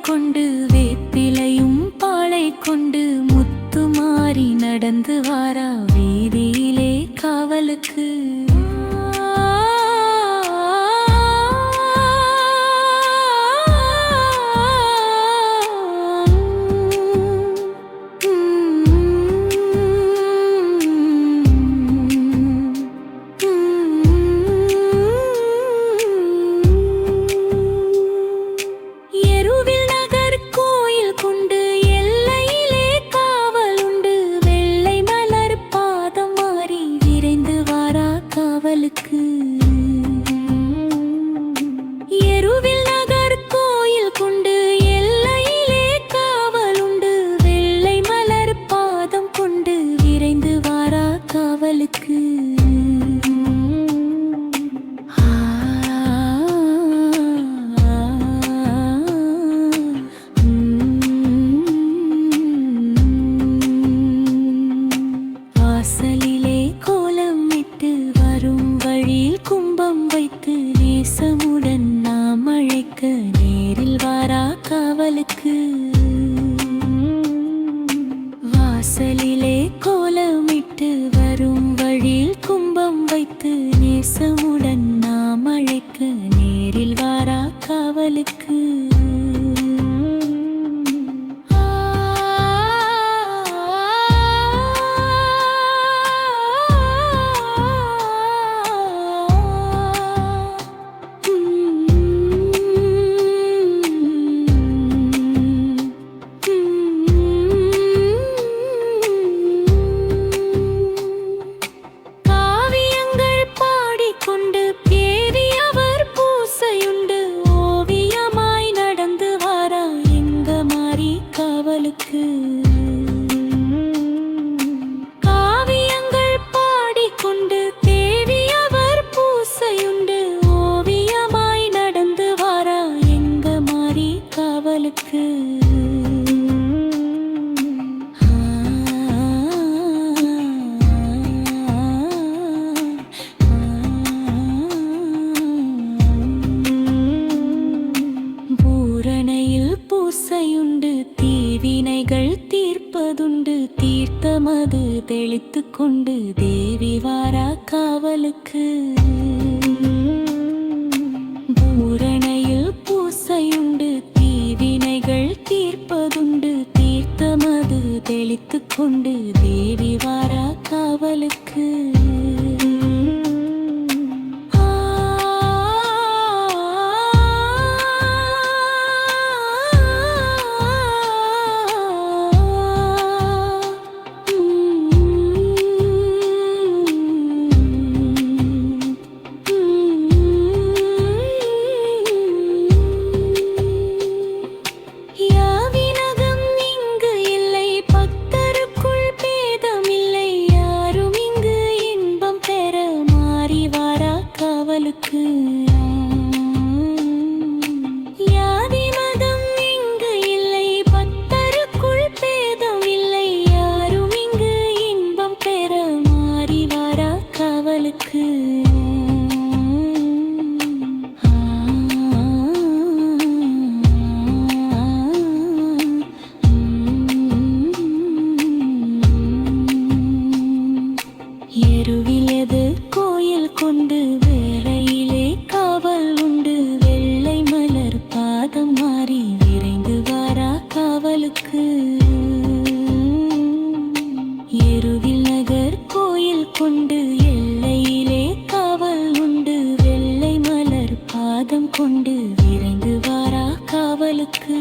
கொண்டு வேப்பிலையும் பாலை கொண்டு முத்துமாரி நடந்து வாரா வீதியிலே காவலுக்கு. எருவில் நகர் கோயில் கொண்டு எல்லையிலே காவலுண்டு வெள்ளை மலர் பாதம் கொண்டு விரைந்து வாரா காவலுக்கு. வாசலிலே கோலம் இட்டு வரும் வழியில் கும்பம் வைத்து நேசமுடன் நாம் அழைக்க நேரில் வாரா காவலுக்கு. வாசலிலே கோலமிட்டு வரும் வழியில் கும்பம் வைத்து நேசமுடன் நாம் அழைக்க நேரில் வாரா காவலுக்கு. காவியங்கள் பாடிக்கொண்டு தேவி அவர் பூசையுண்டு ஓவியமாய் நடந்து வாரா எங்க மாறி காவலுக்கு. பூரணையில் பூசையுண்டு தீவினைகள் தீர்ப்பதுண்டு தீர்த்தமது தெளித்து கொண்டு தேவி வாரா காவலுக்கு. பூரணையில் பூசையுண்டு தீவினைகள் தீர்ப்பதுண்டு தீர்த்தமது தெளித்து கொண்டு தேவி வாரா காவலுக்கு. யாதி மதம் இங்கு இல்லை பக்தருக்குள் பேதம் இல்லை யாரும் இங்கு இன்பம் பெற மாறி வாரா காவலுக்கு. எருவில் எது கோயில் கொண்டு வேலையிலே காவல் உண்டு வெள்ளை மலர் பாதம் மாறி விரைந்து வாரா காவலுக்கு. எருவில் நகர் கோயில் கொண்டு எல்லையிலே காவல் உண்டு வெள்ளை மலர் பாதம் கொண்டு விரைந்து வாரா காவலுக்கு.